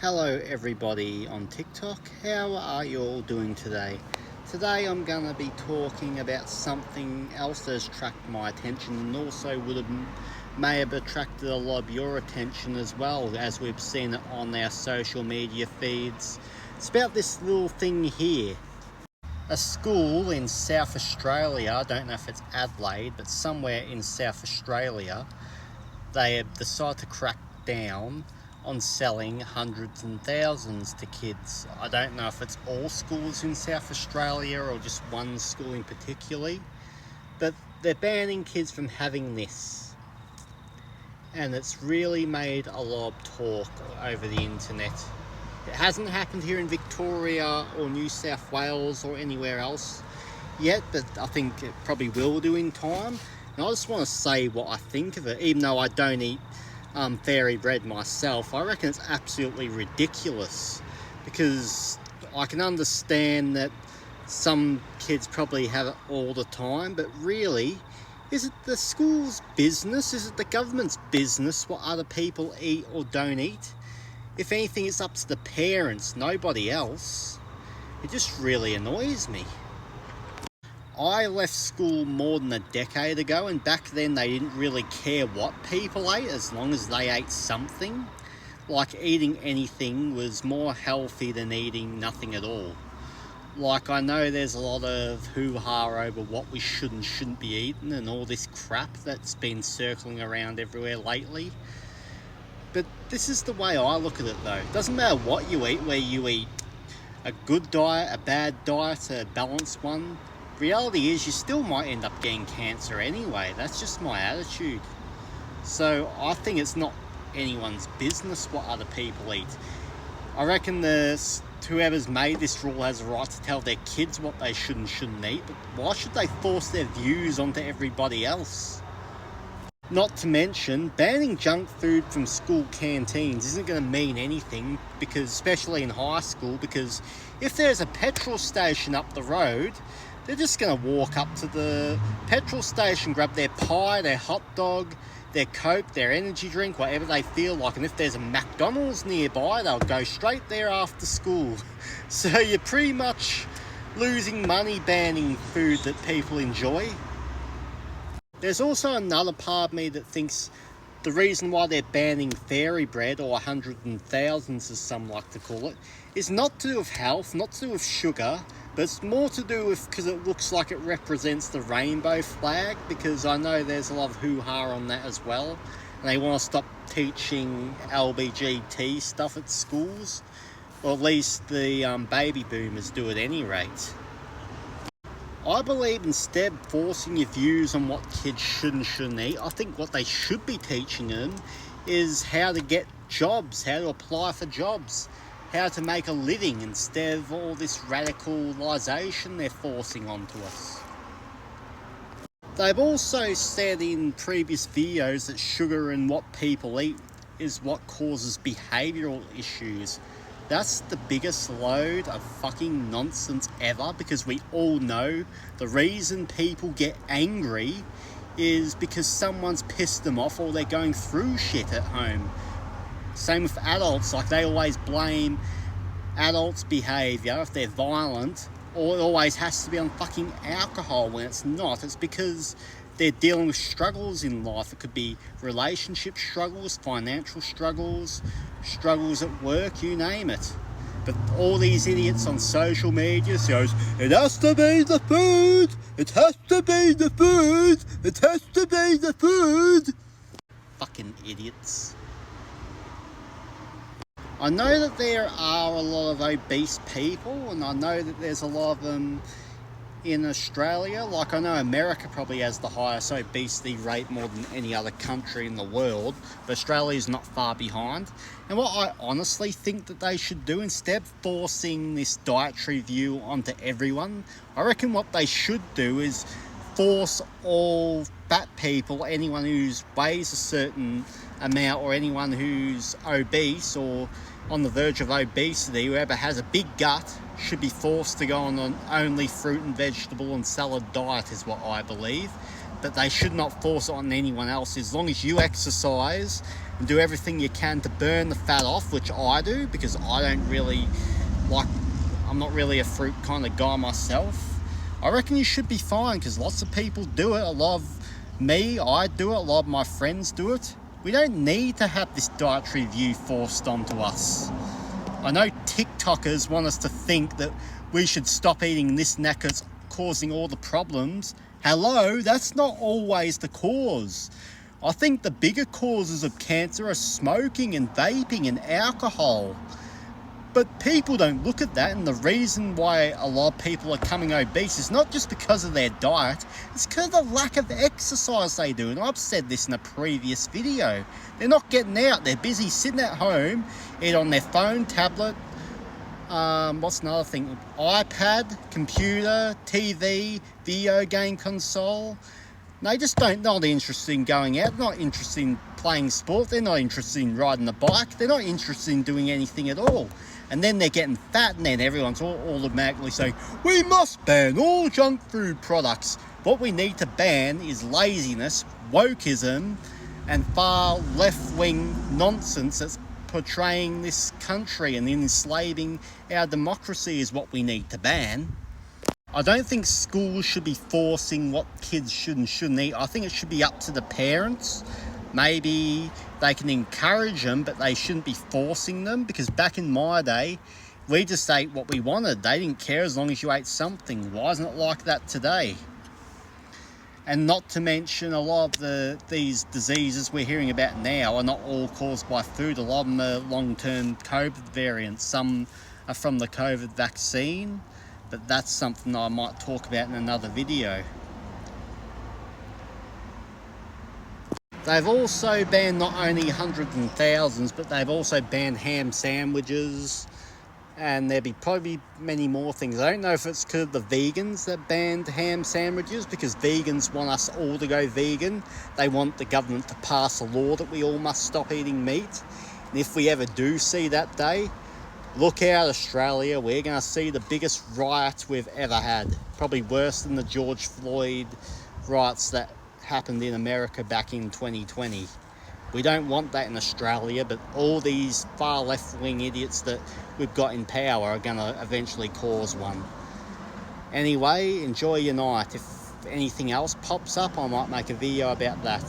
Hello everybody on TikTok, how are you all doing today? Today I'm going to be talking about something else that has attracted my attention and also may have attracted a lot of your attention as well, as we've seen it on our social media feeds. It's about this little thing here. A school in South Australia, I don't know if it's Adelaide, but somewhere in South Australia, they have decided to crack down on selling hundreds and thousands to kids. I don't know if it's all schools in South Australia or just one school in particular, but they're banning kids from having this. And it's really made a lot of talk over the internet. It hasn't happened here in Victoria or New South Wales or anywhere else yet, but I think it probably will do in time. And I just want to say what I think of it, even though I don't eat fairy bread myself. I reckon it's absolutely ridiculous, because I can understand that some kids probably have it all the time, but really, is it the school's business? Is it the government's business what other people eat or don't eat? If anything, it's up to the parents, nobody else. It just really annoys me. I left school more than a decade ago, and back then they didn't really care what people ate as long as they ate something. Like, eating anything was more healthy than eating nothing at all. Like, I know there's a lot of hoo-ha over what we should and shouldn't be eating and all this crap that's been circling around everywhere lately. But this is the way I look at it though. It doesn't matter what you eat, whether you eat a good diet, a bad diet, a balanced one. Reality is you still might end up getting cancer anyway. That's just my attitude. So I think it's not anyone's business what other people eat. I reckon whoever's made this rule has a right to tell their kids what they should and shouldn't eat, but why should they force their views onto everybody else? Not to mention, banning junk food from school canteens isn't going to mean anything, because especially in high school, because if there's a petrol station up the road, they're just going to walk up to the petrol station, grab their pie, their hot dog, their Coke, their energy drink, whatever they feel like. And if there's a McDonald's nearby, they'll go straight there after school. So you're pretty much losing money banning food that people enjoy. There's also another part of me that thinks the reason why they're banning fairy bread, or hundreds and thousands as some like to call it, is not to do with health, not to do with sugar, but it's more to do with because it looks like it represents the rainbow flag, because I know there's a lot of hoo-ha on that as well, and they want to stop teaching LBGT stuff at schools, or at least the baby boomers do at any rate. I believe instead of forcing your views on what kids should and shouldn't eat, I think what they should be teaching them is how to get jobs, how to apply for jobs, how to make a living, instead of all this radicalisation they're forcing onto us. They've also said in previous videos that sugar and what people eat is what causes behavioural issues. That's the biggest load of fucking nonsense ever, because we all know the reason people get angry is because someone's pissed them off or they're going through shit at home. Same with adults, like they always blame adults' behaviour if they're violent, or it always has to be on fucking alcohol when it's not. It's because they're dealing with struggles in life. It could be relationship struggles, financial struggles, struggles at work, you name it. But all these idiots on social media says, it has to be the food, it has to be the food, it has to be the food. Fucking idiots. I know that there are a lot of obese people, and I know that there's a lot of them in Australia. Like, I know America probably has the highest obesity rate more than any other country in the world, but Australia's not far behind. And what I honestly think that they should do, instead of forcing this dietary view onto everyone, I reckon what they should do is force all fat people, anyone who weighs a certain amount, or anyone who's obese or on the verge of obesity, whoever has a big gut should be forced to go on an only fruit and vegetable and salad diet, is what I believe. But they should not force it on anyone else. As long as you exercise and do everything you can to burn the fat off, which I do, because I don't really like, I'm not really a fruit kind of guy myself, I reckon you should be fine, because lots of people do it. A lot of me, I do it, a lot of my friends do it. We don't need to have this dietary view forced onto us. I know TikTokers want us to think that we should stop eating this and that because it's causing all the problems. Hello, that's not always the cause. I think the bigger causes of cancer are smoking and vaping and alcohol. But people don't look at that, and the reason why a lot of people are becoming obese is not just because of their diet, it's because of the lack of exercise they do. And I've said this in a previous video. They're not getting out, they're busy sitting at home, either on their phone, tablet, what's another thing? iPad, computer, TV, video game console. They just not interested in going out, not interested in playing sport, they're not interested in riding a bike, they're not interested in doing anything at all. And then they're getting fat, and then everyone's automatically saying, we must ban all junk food products. What we need to ban is laziness, wokeism, and far left-wing nonsense that's portraying this country and enslaving our democracy is what we need to ban. I don't think schools should be forcing what kids should and shouldn't eat. I think it should be up to the parents. Maybe they can encourage them, but they shouldn't be forcing them, because back in my day, we just ate what we wanted. They didn't care as long as you ate something. Why isn't it like that today? And not to mention, a lot of these diseases we're hearing about now are not all caused by food. A lot of them are long-term COVID variants. Some are from the COVID vaccine, but that's something I might talk about in another video. They've also banned not only hundreds and thousands, but they've also banned ham sandwiches, and there'll be probably many more things. I don't know if it's because of the vegans that banned ham sandwiches, because vegans want us all to go vegan. They want the government to pass a law that we all must stop eating meat. And if we ever do see that day, look out, Australia, we're going to see the biggest riots we've ever had. Probably worse than the George Floyd riots that happened in America back in 2020. We don't want that in Australia, but all these far left-wing idiots that we've got in power are going to eventually cause one. Anyway, enjoy your night. If anything else pops up, I might make a video about that.